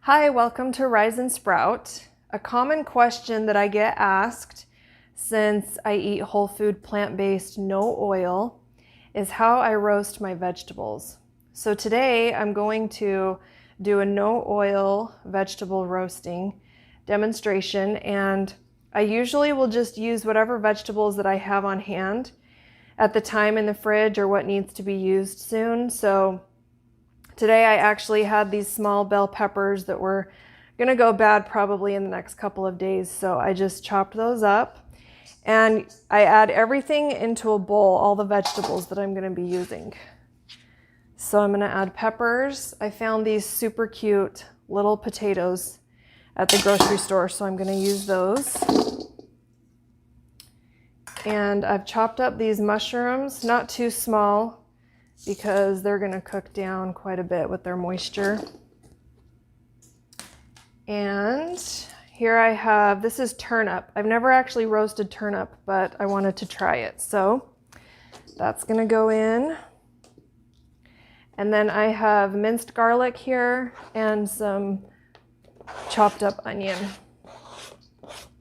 Hi, welcome to Rise and Sprout. A common question that I get asked since I eat whole food, plant-based, no oil, is how I roast my vegetables. So today I'm going to do a no oil vegetable roasting demonstration, and I usually will just use whatever vegetables that I have on hand at the time in the fridge or what needs to be used soon. So today I actually had these small bell peppers that were gonna go bad probably in the next couple of days. So I just chopped those up and I add everything into a bowl, all the vegetables that I'm gonna be using. So I'm gonna add peppers. I found these super cute little potatoes at the grocery store, so I'm gonna use those. And I've chopped up these mushrooms, not too small, because they're going to cook down quite a bit with their moisture. And here I have, this is turnip. I've never actually roasted turnip, but I wanted to try it. So that's going to go in. And then I have minced garlic here and some chopped up onion.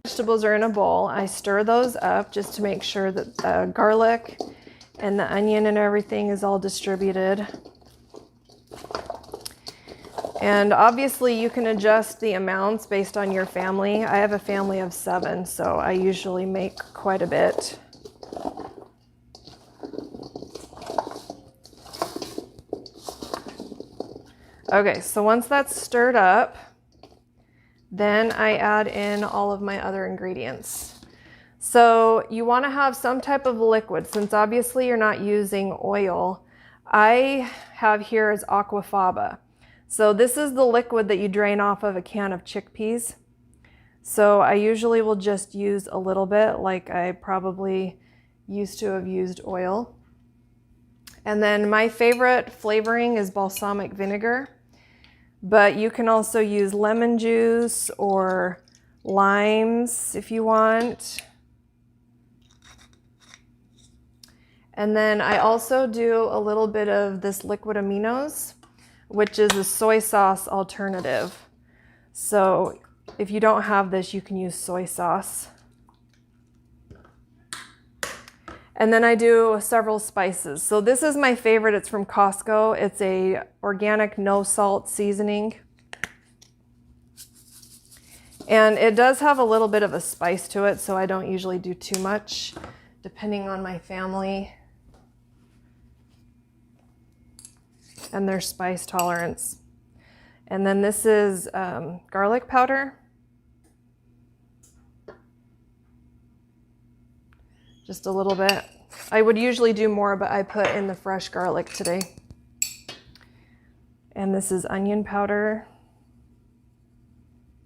Vegetables are in a bowl. I stir those up just to make sure that the garlic and the onion and everything is all distributed. And obviously you can adjust the amounts based on your family. I have a family of 7, so I usually make quite a bit. Okay, so once that's stirred up, then I add in all of my other ingredients. So you want to have some type of liquid, since obviously you're not using oil. I have here is Aquafaba. So this is the liquid that you drain off of a can of chickpeas. So I usually will just use a little bit, like I probably used to have used oil. And then my favorite flavoring is balsamic vinegar, but you can also use lemon juice or limes if you want. And then I also do a little bit of this liquid aminos, which is a soy sauce alternative. So if you don't have this, you can use soy sauce. And then I do several spices. So this is my favorite. It's from Costco. It's a organic no salt seasoning. And it does have a little bit of a spice to it, so I don't usually do too much, depending on my family and their spice tolerance. And then this is garlic powder. Just a little bit. I would usually do more, but I put in the fresh garlic today. And this is onion powder.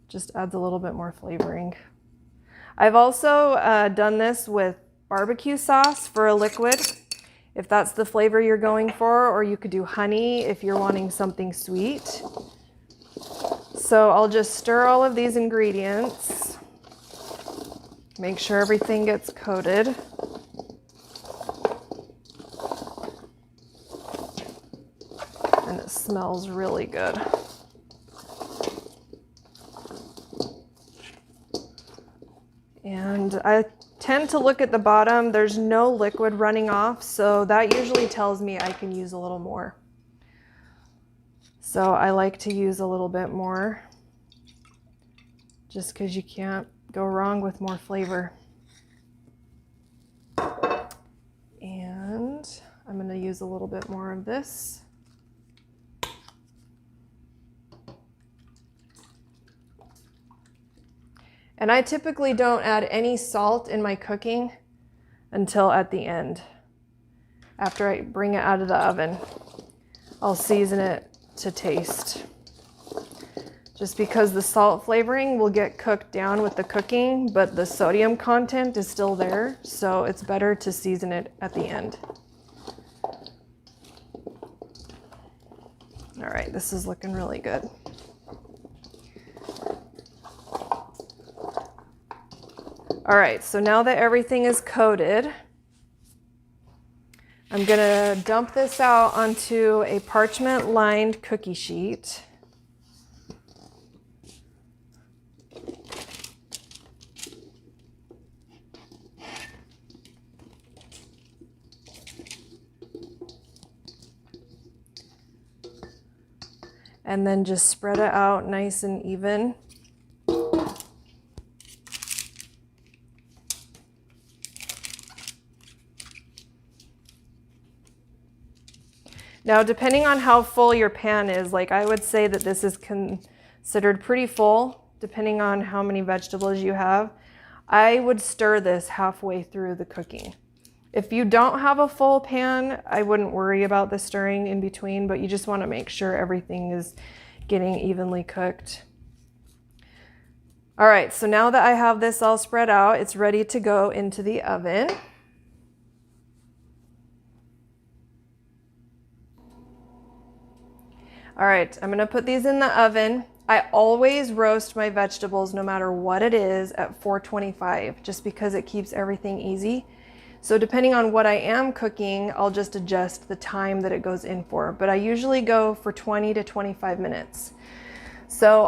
Just adds a little bit more flavoring. I've also done this with barbecue sauce for a liquid, if that's the flavor you're going for, or you could do honey if you're wanting something sweet. So I'll just stir all of these ingredients, make sure everything gets coated. And it smells really good. And I tend to look at the bottom. There's no liquid running off, so that usually tells me I can use a little more. So I like to use a little bit more, just because you can't go wrong with more flavor. And I'm going to use a little bit more of this. And I typically don't add any salt in my cooking until at the end. After I bring it out of the oven, I'll season it to taste. Just because the salt flavoring will get cooked down with the cooking, but the sodium content is still there, so it's better to season it at the end. All right, this is looking really good. All right, so now that everything is coated, I'm gonna dump this out onto a parchment lined cookie sheet. and then just spread it out nice and even. Now, depending on how full your pan is, like I would say that this is considered pretty full, depending on how many vegetables you have. I would stir this halfway through the cooking. If you don't have a full pan, I wouldn't worry about the stirring in between, but you just want to make sure everything is getting evenly cooked. All right, so now that I have this all spread out, it's ready to go into the oven. All right, I'm gonna put these in the oven. I always roast my vegetables no matter what it is at 425, just because it keeps everything easy. So depending on what I am cooking, I'll just adjust the time that it goes in for, but I usually go for 20 to 25 minutes. So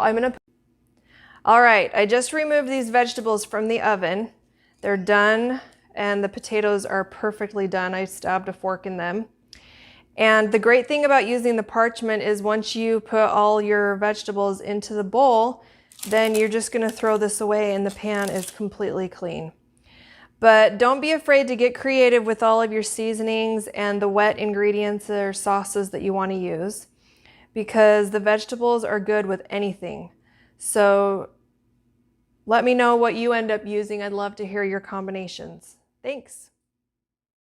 all right, I just removed these vegetables from the oven. They're done, and the potatoes are perfectly done. I stabbed a fork in them. And the great thing about using the parchment is once you put all your vegetables into the bowl, then you're just gonna throw this away and the pan is completely clean. But don't be afraid to get creative with all of your seasonings and the wet ingredients or sauces that you want to use, because the vegetables are good with anything. So let me know what you end up using. I'd love to hear your combinations. Thanks.